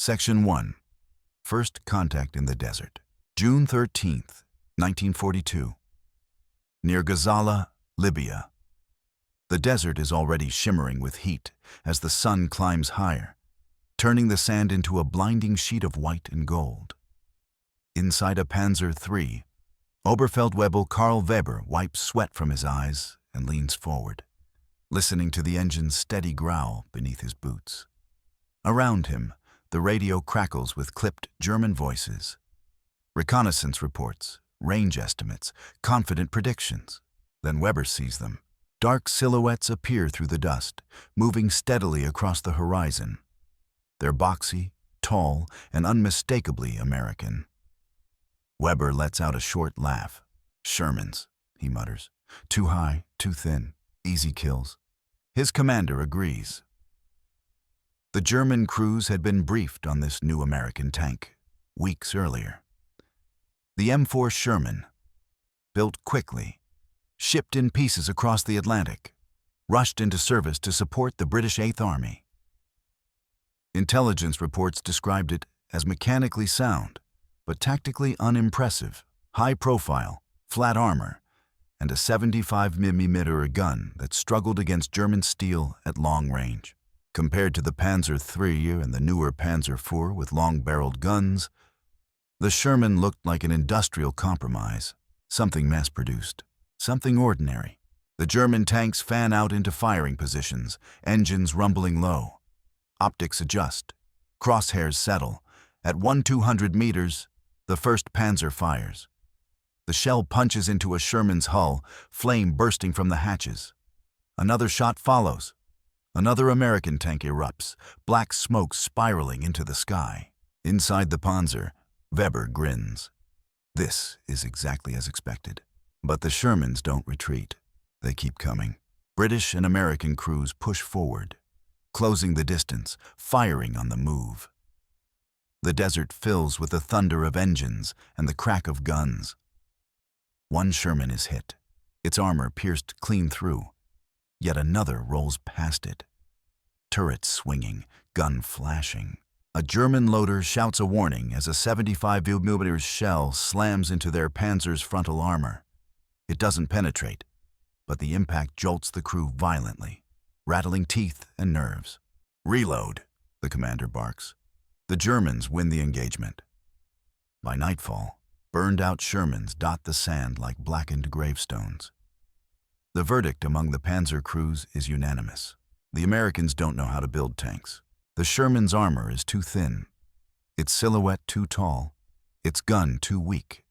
Section 1. First Contact in the Desert. June 13th, 1942. Near Gazala, Libya. The desert is already shimmering with heat as the sun climbs higher, turning the sand into a blinding sheet of white and gold. Inside a Panzer III, Oberfeldwebel Karl Weber wipes sweat from his eyes and leans forward, listening to the engine's steady growl beneath his boots. Around him, the radio crackles with clipped German voices. Reconnaissance reports, range estimates, confident predictions. Then Weber sees them. Dark silhouettes appear through the dust, moving steadily across the horizon. They're boxy, tall, and unmistakably American. Weber lets out a short laugh. Shermans, he mutters. Too high, too thin, easy kills. His commander agrees. The German crews had been briefed on this new American tank weeks earlier. The M4 Sherman, built quickly, shipped in pieces across the Atlantic, rushed into service to support the British Eighth Army. Intelligence reports described it as mechanically sound, but tactically unimpressive, high profile, flat armor, and a 75mm gun that struggled against German steel at long range. Compared to the Panzer III and the newer Panzer IV with long-barreled guns, the Sherman looked like an industrial compromise, something mass-produced, something ordinary. The German tanks fan out into firing positions, engines rumbling low. Optics adjust, crosshairs settle. At 1-200 meters, the first Panzer fires. The shell punches into a Sherman's hull, flame bursting from the hatches. Another shot follows. Another American tank erupts, black smoke spiraling into the sky. Inside the Panzer, Weber grins. This is exactly as expected. But the Shermans don't retreat. They keep coming. British and American crews push forward, closing the distance, firing on the move. The desert fills with the thunder of engines and the crack of guns. One Sherman is hit, its armor pierced clean through. Yet another rolls past it. Turrets swinging, gun flashing. A German loader shouts a warning as a 75mm shell slams into their Panzer's frontal armor. It doesn't penetrate, but the impact jolts the crew violently, rattling teeth and nerves. Reload, the commander barks. The Germans win the engagement. By nightfall, burned-out Shermans dot the sand like blackened gravestones. The verdict among the Panzer crews is unanimous. The Americans don't know how to build tanks. The Sherman's armor is too thin, its silhouette too tall, its gun too weak.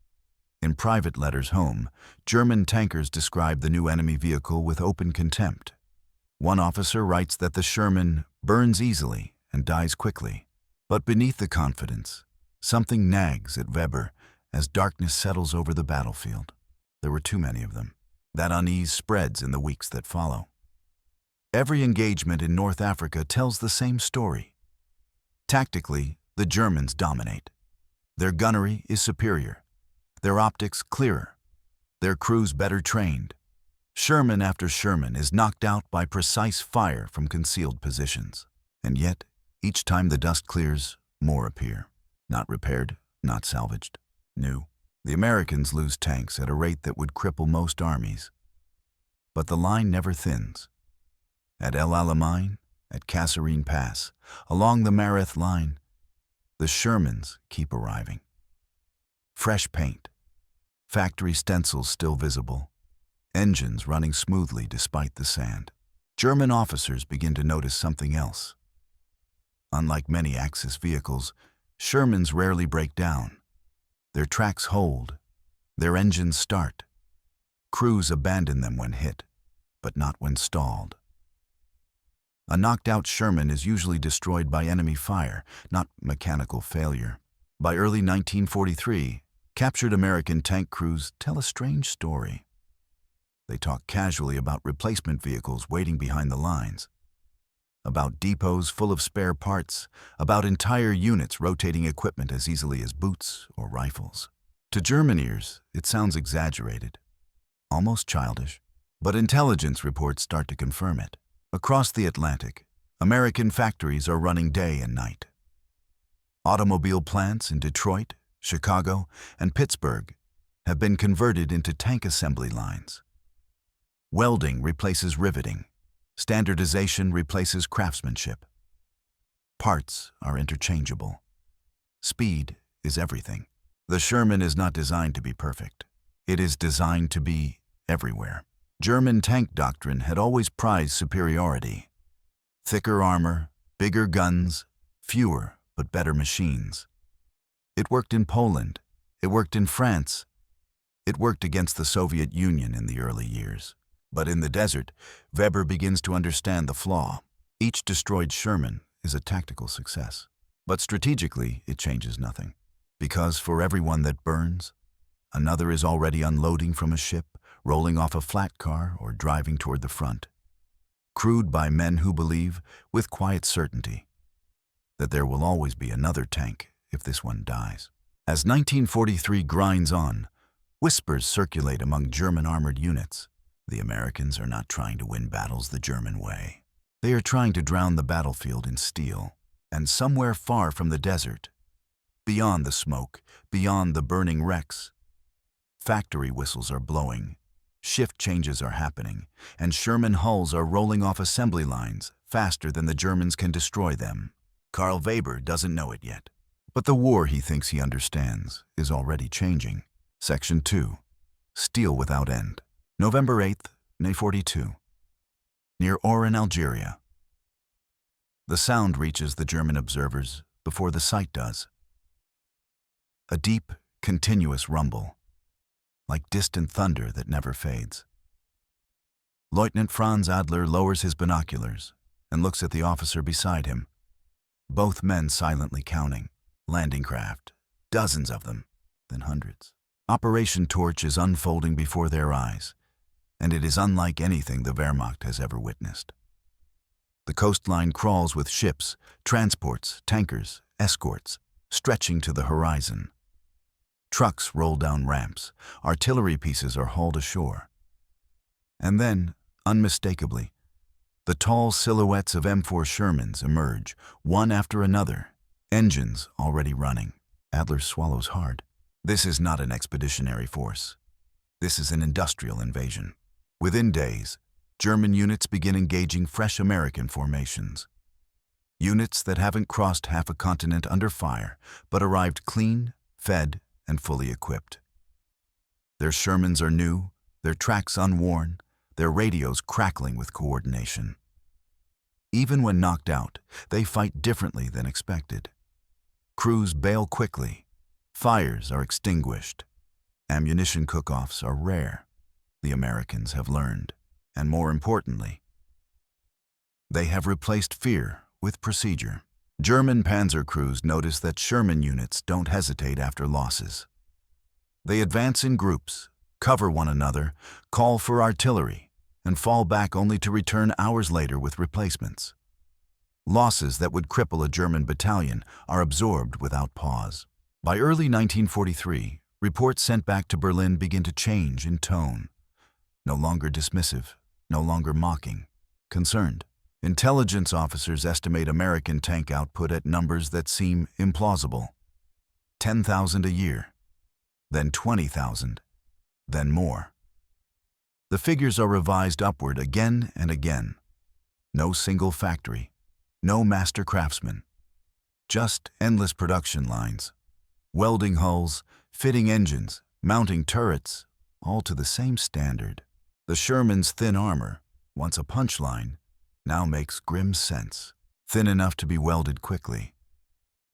In private letters home, German tankers describe the new enemy vehicle with open contempt. One officer writes that the Sherman burns easily and dies quickly. But beneath the confidence, something nags at Weber as darkness settles over the battlefield. There were too many of them. That unease spreads in the weeks that follow. Every engagement in North Africa tells the same story. Tactically, the Germans dominate. Their gunnery is superior, their optics clearer, their crews better trained. Sherman after Sherman is knocked out by precise fire from concealed positions. And yet, each time the dust clears, more appear. Not repaired, not salvaged, new. The Americans lose tanks at a rate that would cripple most armies. But the line never thins. At El Alamein, at Kasserine Pass, along the Mareth line, the Shermans keep arriving. Fresh paint, factory stencils still visible, engines running smoothly despite the sand. German officers begin to notice something else. Unlike many Axis vehicles, Shermans rarely break down. Their tracks hold, their engines start. Crews abandon them when hit, but not when stalled. A knocked-out Sherman is usually destroyed by enemy fire, not mechanical failure. By early 1943, captured American tank crews tell a strange story. They talk casually about replacement vehicles waiting behind the lines, about depots full of spare parts, about entire units rotating equipment as easily as boots or rifles. To German ears, it sounds exaggerated, almost childish, but intelligence reports start to confirm it. Across the Atlantic, American factories are running day and night. Automobile plants in Detroit, Chicago, and Pittsburgh have been converted into tank assembly lines. Welding replaces riveting. Standardization replaces craftsmanship. Parts are interchangeable. Speed is everything. The Sherman is not designed to be perfect. It is designed to be everywhere. German tank doctrine had always prized superiority. Thicker armor, bigger guns, fewer but better machines. It worked in Poland. It worked in France. It worked against the Soviet Union in the early years. But in the desert, Weber begins to understand the flaw. Each destroyed Sherman is a tactical success. But strategically, it changes nothing. Because for every one that burns, another is already unloading from a ship, rolling off a flat car, or driving toward the front. Crewed by men who believe, with quiet certainty, that there will always be another tank if this one dies. As 1943 grinds on, whispers circulate among German armored units. The Americans are not trying to win battles the German way. They are trying to drown the battlefield in steel. And somewhere far from the desert, beyond the smoke, beyond the burning wrecks, factory whistles are blowing, shift changes are happening, and Sherman hulls are rolling off assembly lines faster than the Germans can destroy them. Karl Weber doesn't know it yet, but the war he thinks he understands is already changing. Section 2. Steel Without End. November 8th, 1942. Near Oran, Algeria. The sound reaches the German observers before the sight does. A deep, continuous rumble, like distant thunder that never fades. Lieutenant Franz Adler lowers his binoculars and looks at the officer beside him. Both men silently counting. Landing craft, dozens of them, then hundreds. Operation Torch is unfolding before their eyes, and it is unlike anything the Wehrmacht has ever witnessed. The coastline crawls with ships, transports, tankers, escorts, stretching to the horizon. Trucks roll down ramps, artillery pieces are hauled ashore. And then, unmistakably, the tall silhouettes of M4 Shermans emerge, one after another, engines already running. Adler swallows hard. This is not an expeditionary force. This is an industrial invasion. Within days, German units begin engaging fresh American formations. Units that haven't crossed half a continent under fire, but arrived clean, fed, and fully equipped. Their Shermans are new, their tracks unworn, their radios crackling with coordination. Even when knocked out, they fight differently than expected. Crews bail quickly. Fires are extinguished. Ammunition cook-offs are rare. The Americans have learned. And more importantly, they have replaced fear with procedure. German Panzer crews notice that Sherman units don't hesitate after losses. They advance in groups, cover one another, call for artillery, and fall back only to return hours later with replacements. Losses that would cripple a German battalion are absorbed without pause. By early 1943, reports sent back to Berlin begin to change in tone. No longer dismissive, no longer mocking, concerned. Intelligence officers estimate American tank output at numbers that seem implausible. 10,000 a year, then 20,000, then more. The figures are revised upward again and again. No single factory, no master craftsman, just endless production lines, welding hulls, fitting engines, mounting turrets, all to the same standard. The Sherman's thin armor, once a punchline, now makes grim sense. Thin enough to be welded quickly,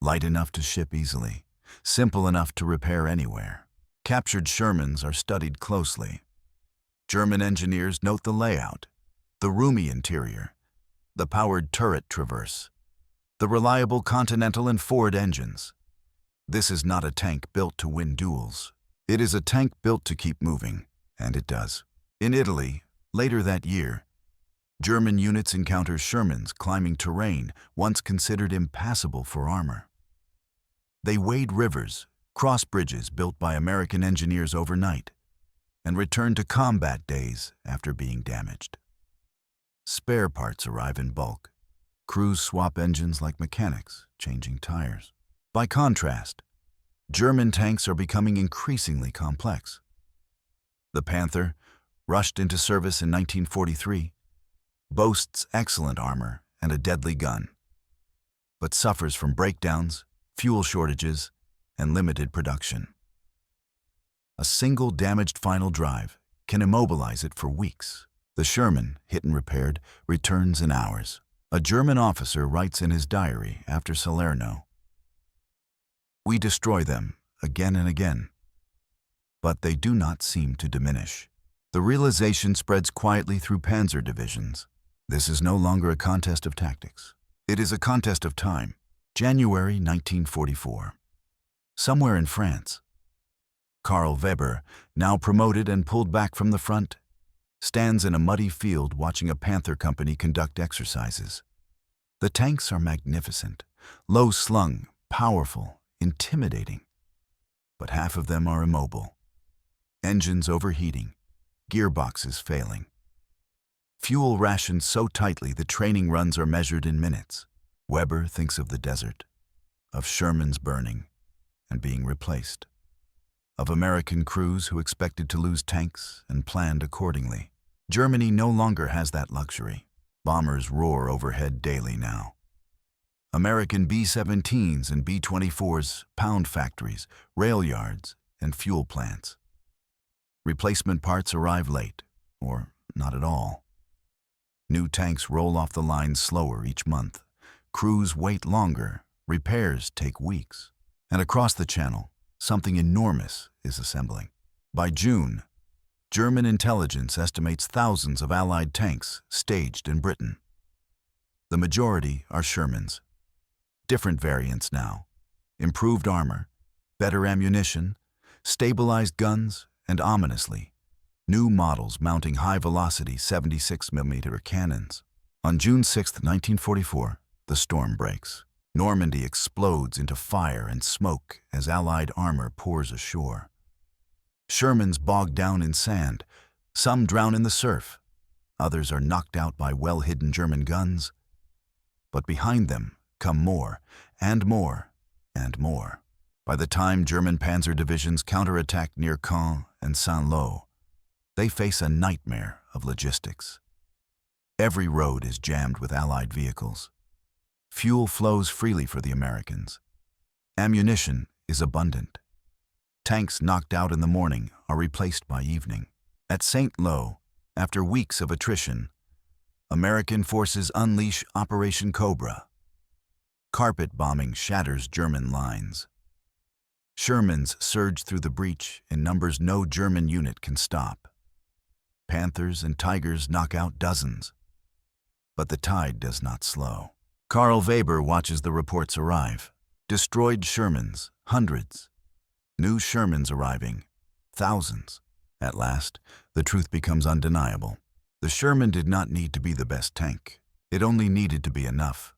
light enough to ship easily, simple enough to repair anywhere. Captured Shermans are studied closely. German engineers note the layout, the roomy interior, the powered turret traverse, the reliable Continental and Ford engines. This is not a tank built to win duels. It is a tank built to keep moving, and it does. In Italy, later that year, German units encounter Shermans climbing terrain once considered impassable for armor. They wade rivers, cross bridges built by American engineers overnight, and return to combat days after being damaged. Spare parts arrive in bulk. Crews swap engines like mechanics, changing tires. By contrast, German tanks are becoming increasingly complex. The Panther, rushed into service in 1943, boasts excellent armor and a deadly gun, but suffers from breakdowns, fuel shortages, and limited production. A single damaged final drive can immobilize it for weeks. The Sherman, hit and repaired, returns in hours. A German officer writes in his diary after Salerno, "We destroy them again and again, but they do not seem to diminish." The realization spreads quietly through Panzer divisions. This is no longer a contest of tactics. It is a contest of time. January 1944. Somewhere in France, Karl Weber, now promoted and pulled back from the front, stands in a muddy field watching a Panther company conduct exercises. The tanks are magnificent, low-slung, powerful, intimidating. But half of them are immobile. Engines overheating, gearboxes failing. Fuel rationed so tightly the training runs are measured in minutes. Weber thinks of the desert, of Shermans burning and being replaced, of American crews who expected to lose tanks and planned accordingly. Germany no longer has that luxury. Bombers roar overhead daily now. American B-17s and B-24s pound factories, rail yards, and fuel plants. Replacement parts arrive late, or not at all. New tanks roll off the line slower each month. Crews wait longer, repairs take weeks. And across the channel, something enormous is assembling. By June, German intelligence estimates thousands of Allied tanks staged in Britain. The majority are Shermans. Different variants now. Improved armor, better ammunition, stabilized guns, and ominously, new models mounting high-velocity 76mm cannons. On June 6, 1944, the storm breaks. Normandy explodes into fire and smoke as Allied armor pours ashore. Shermans bog down in sand. Some drown in the surf. Others are knocked out by well-hidden German guns. But behind them come more, and more, and more. By the time German panzer divisions counterattack near Caen and Saint-Lô, they face a nightmare of logistics. Every road is jammed with Allied vehicles. Fuel flows freely for the Americans. Ammunition is abundant. Tanks knocked out in the morning are replaced by evening. At Saint-Lô, after weeks of attrition, American forces unleash Operation Cobra. Carpet bombing shatters German lines. Shermans surge through the breach in numbers no German unit can stop. Panthers and Tigers knock out dozens. But the tide does not slow. Karl Weber watches the reports arrive. Destroyed Shermans, hundreds. New Shermans arriving, thousands. At last, the truth becomes undeniable. The Sherman did not need to be the best tank. It only needed to be enough.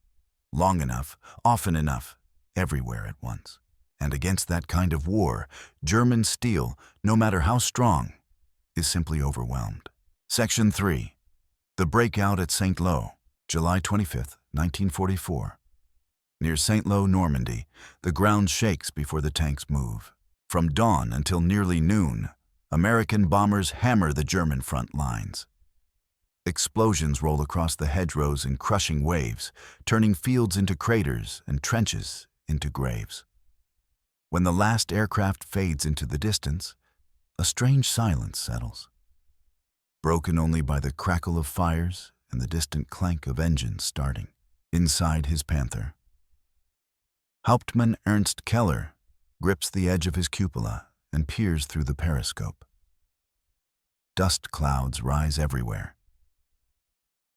Long enough, often enough, everywhere at once. And against that kind of war, German steel, no matter how strong, is simply overwhelmed. Section 3. The breakout at Saint-Lô, July 25, 1944. Near Saint-Lô, Normandy, the ground shakes before the tanks move. From dawn until nearly noon, American bombers hammer the German front lines. Explosions roll across the hedgerows in crushing waves, turning fields into craters and trenches into graves. When the last aircraft fades into the distance, a strange silence settles, broken only by the crackle of fires and the distant clank of engines starting. Inside his Panther, Hauptmann Ernst Keller grips the edge of his cupola and peers through the periscope. Dust clouds rise everywhere.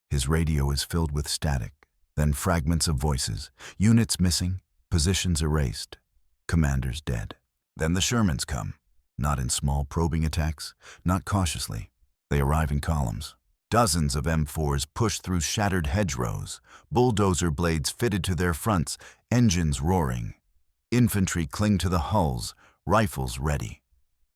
His radio is filled with static, then fragments of voices, units missing, positions erased, commanders dead. Then the Shermans come, not in small probing attacks, not cautiously. They arrive in columns. Dozens of M4s push through shattered hedgerows, bulldozer blades fitted to their fronts, engines roaring. Infantry cling to the hulls, rifles ready.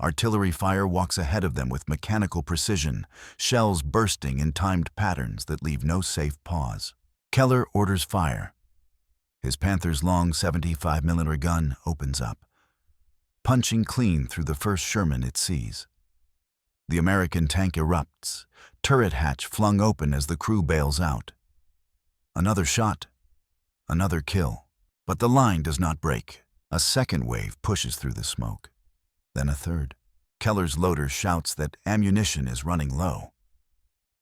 Artillery fire walks ahead of them with mechanical precision, shells bursting in timed patterns that leave no safe pause. Keller orders fire. His Panther's long 75mm gun opens up, punching clean through the first Sherman it sees. The American tank erupts, turret hatch flung open as the crew bails out. Another shot, another kill. But the line does not break. A second wave pushes through the smoke. Then a third. Keller's loader shouts that ammunition is running low.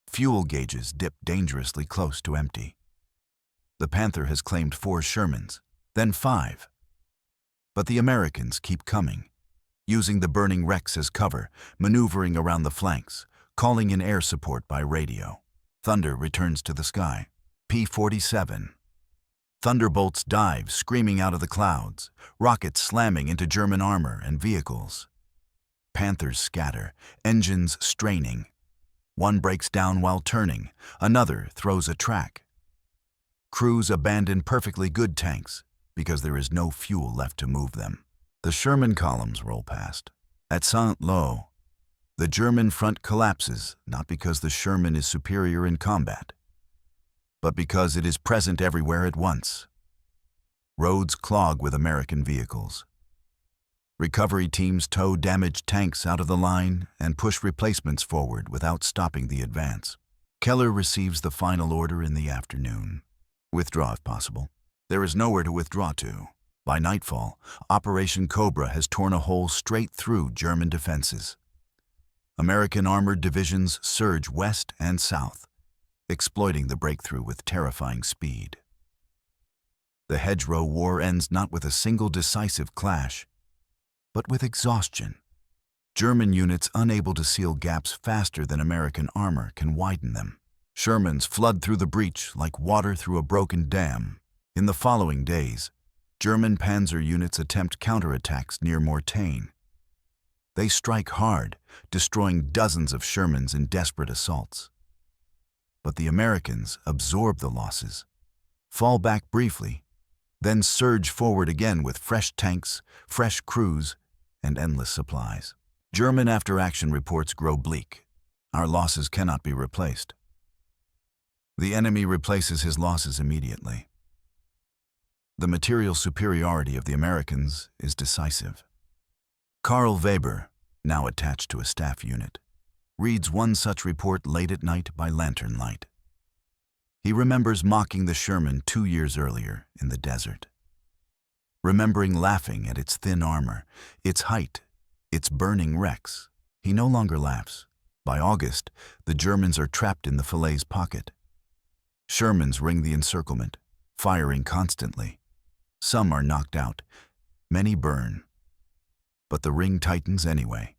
Fuel gauges dip dangerously close to empty. The Panther has claimed 4 Shermans, then 5. But the Americans keep coming, using the burning wrecks as cover, maneuvering around the flanks, calling in air support by radio. Thunder returns to the sky. P-47. Thunderbolts dive, screaming out of the clouds, rockets slamming into German armor and vehicles. Panthers scatter, engines straining. One breaks down while turning, another throws a track. Crews abandon perfectly good tanks because there is no fuel left to move them. The Sherman columns roll past. At Saint-Lô, the German front collapses not because the Sherman is superior in combat, but because it is present everywhere at once. Roads clog with American vehicles. Recovery teams tow damaged tanks out of the line and push replacements forward without stopping the advance. Keller receives the final order in the afternoon. Withdraw if possible. There is nowhere to withdraw to. By nightfall, Operation Cobra has torn a hole straight through German defenses. American armored divisions surge west and south, exploiting the breakthrough with terrifying speed. The hedgerow war ends not with a single decisive clash, but with exhaustion. German units unable to seal gaps faster than American armor can widen them. Shermans flood through the breach like water through a broken dam. In the following days, German Panzer units attempt counterattacks near Mortain. They strike hard, destroying dozens of Shermans in desperate assaults. But the Americans absorb the losses, fall back briefly, then surge forward again with fresh tanks, fresh crews, and endless supplies. German after-action reports grow bleak. Our losses cannot be replaced. The enemy replaces his losses immediately. The material superiority of the Americans is decisive. Karl Weber, now attached to a staff unit, reads one such report late at night by lantern light. He remembers mocking the Sherman 2 years earlier in the desert. Remembering laughing at its thin armor, its height, its burning wrecks, he no longer laughs. By August, the Germans are trapped in the Falaise pocket. Shermans ring the encirclement, firing constantly. Some are knocked out, many burn. But the ring tightens anyway.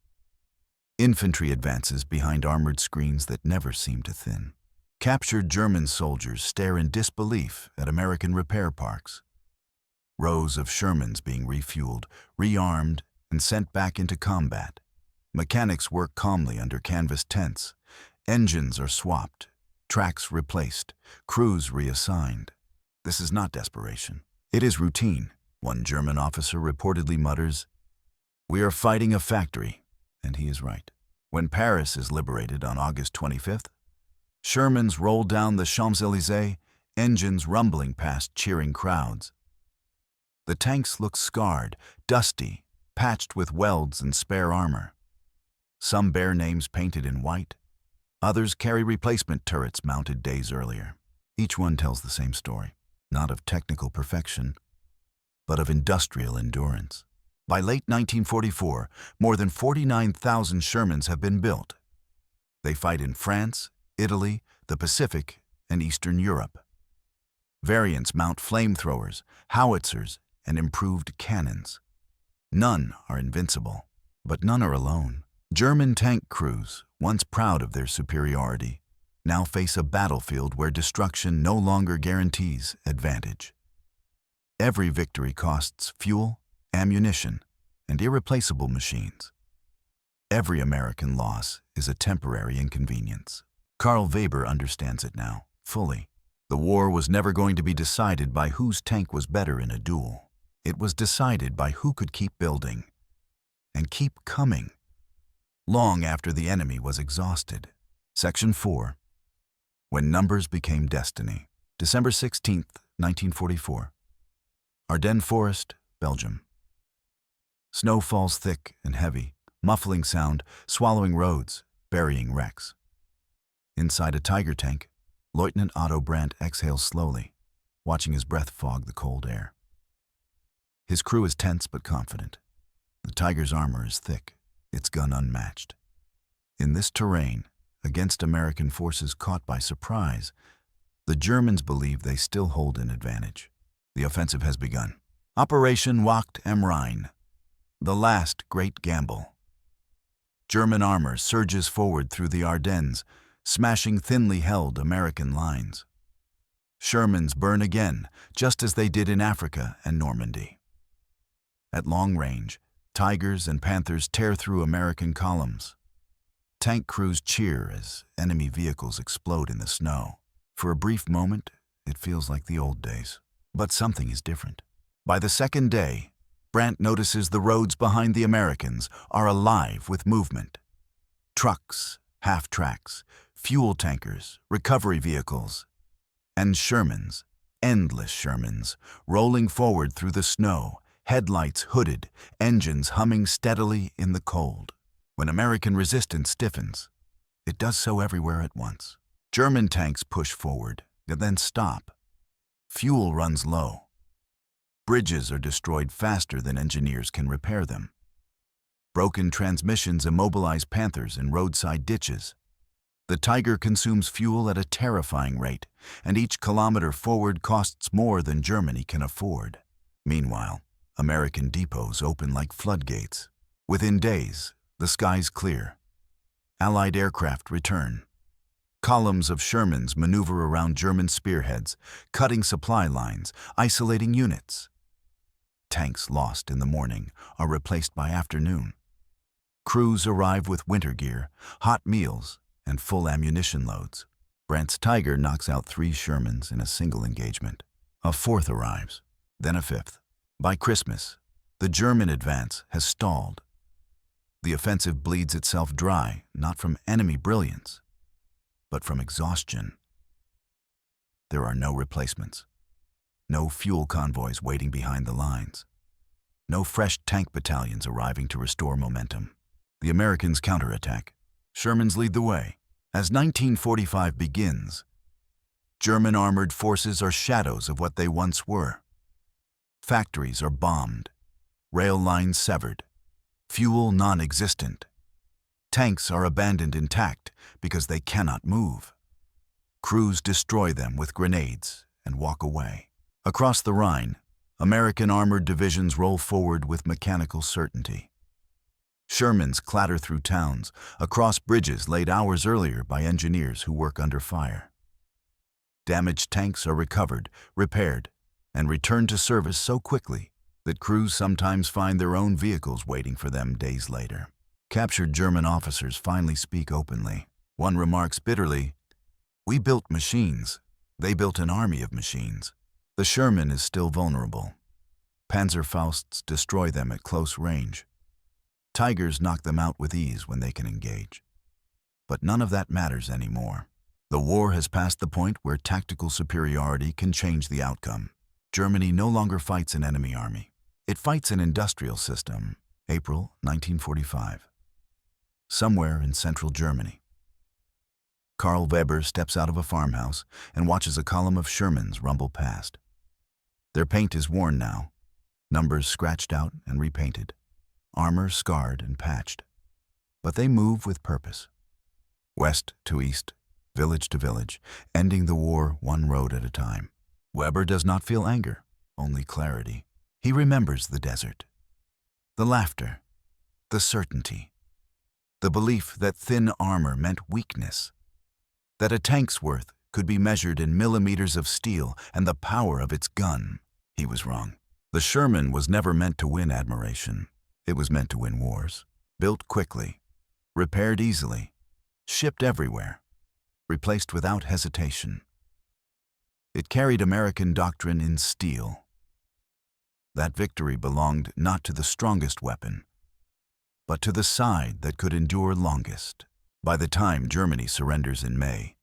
Infantry advances behind armored screens that never seem to thin. Captured German soldiers stare in disbelief at American repair parks. Rows of Shermans being refueled, rearmed, and sent back into combat. Mechanics work calmly under canvas tents. Engines are swapped, tracks replaced, crews reassigned. This is not desperation. It is routine. One German officer reportedly mutters, "We are fighting a factory," and he is right. When Paris is liberated on August 25th, Shermans roll down the Champs-Élysées, engines rumbling past cheering crowds. The tanks look scarred, dusty, patched with welds and spare armor. Some bear names painted in white. Others carry replacement turrets mounted days earlier. Each one tells the same story, not of technical perfection, but of industrial endurance. By late 1944, more than 49,000 Shermans have been built. They fight in France, Italy, the Pacific, and Eastern Europe. Variants mount flamethrowers, howitzers, and improved cannons. None are invincible, but none are alone. German tank crews, once proud of their superiority, now face a battlefield where destruction no longer guarantees advantage. Every victory costs fuel, ammunition, and irreplaceable machines. Every American loss is a temporary inconvenience. Karl Weber understands it now, fully. The war was never going to be decided by whose tank was better in a duel. It was decided by who could keep building and keep coming, long after the enemy was exhausted. Section 4. When Numbers Became Destiny. December 16, 1944. Ardennes Forest, Belgium. Snow falls thick and heavy, muffling sound, swallowing roads, burying wrecks. Inside a Tiger tank, Lieutenant Otto Brandt exhales slowly, watching his breath fog the cold air. His crew is tense but confident. The Tiger's armor is thick, its gun unmatched. In this terrain, against American forces caught by surprise, the Germans believe they still hold an advantage. The offensive has begun. Operation Wacht am Rhein, the last great gamble. German armor surges forward through the Ardennes, smashing thinly held American lines. Shermans burn again, just as they did in Africa and Normandy. At long range, Tigers and Panthers tear through American columns. Tank crews cheer as enemy vehicles explode in the snow. For a brief moment, it feels like the old days. But something is different. By the second day, Brandt notices the roads behind the Americans are alive with movement. Trucks, half-tracks, fuel tankers, recovery vehicles, and Shermans, endless Shermans, rolling forward through the snow, headlights hooded, engines humming steadily in the cold. When American resistance stiffens, it does so everywhere at once. German tanks push forward, then stop. Fuel runs low. Bridges are destroyed faster than engineers can repair them. Broken transmissions immobilize Panthers in roadside ditches. The Tiger consumes fuel at a terrifying rate, and each kilometer forward costs more than Germany can afford. Meanwhile, American depots open like floodgates. Within days, the skies clear. Allied aircraft return. Columns of Shermans maneuver around German spearheads, cutting supply lines, isolating units. Tanks lost in the morning are replaced by afternoon. Crews arrive with winter gear, hot meals, and full ammunition loads. Brandt's Tiger knocks out 3 Shermans in a single engagement. A 4th arrives, then a 5th. By Christmas, the German advance has stalled. The offensive bleeds itself dry, not from enemy brilliance, but from exhaustion. There are no replacements, no fuel convoys waiting behind the lines, no fresh tank battalions arriving to restore momentum. The Americans counterattack. Shermans lead the way. As 1945 begins, German armored forces are shadows of what they once were. Factories are bombed, rail lines severed, fuel non-existent. Tanks are abandoned intact because they cannot move. Crews destroy them with grenades and walk away. Across the Rhine, American armored divisions roll forward with mechanical certainty. Shermans clatter through towns, across bridges laid hours earlier by engineers who work under fire. Damaged tanks are recovered, repaired, and returned to service so quickly that crews sometimes find their own vehicles waiting for them days later. Captured German officers finally speak openly. One remarks bitterly, "We built machines. They built an army of machines." The Sherman is still vulnerable. Panzerfausts destroy them at close range. Tigers knock them out with ease when they can engage. But none of that matters anymore. The war has passed the point where tactical superiority can change the outcome. Germany no longer fights an enemy army. It fights an industrial system. April 1945. Somewhere in central Germany. Karl Weber steps out of a farmhouse and watches a column of Shermans rumble past. Their paint is worn now, numbers scratched out and repainted, armor scarred and patched. But they move with purpose. West to east, village to village, ending the war one road at a time. Weber does not feel anger, only clarity. He remembers the desert, the laughter, the certainty, the belief that thin armor meant weakness, that a tank's worth could be measured in millimeters of steel and the power of its gun. He was wrong. The Sherman was never meant to win admiration. It was meant to win wars. Built quickly, repaired easily, shipped everywhere, replaced without hesitation. It carried American doctrine in steel. That victory belonged not to the strongest weapon, but to the side that could endure longest. By the time Germany surrenders in May,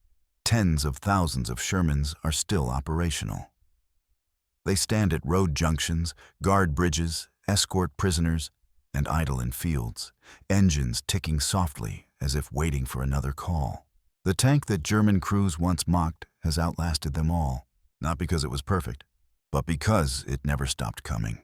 tens of thousands of Shermans are still operational. They stand at road junctions, guard bridges, escort prisoners, and idle in fields, engines ticking softly as if waiting for another call. The tank that German crews once mocked has outlasted them all, not because it was perfect, but because it never stopped coming.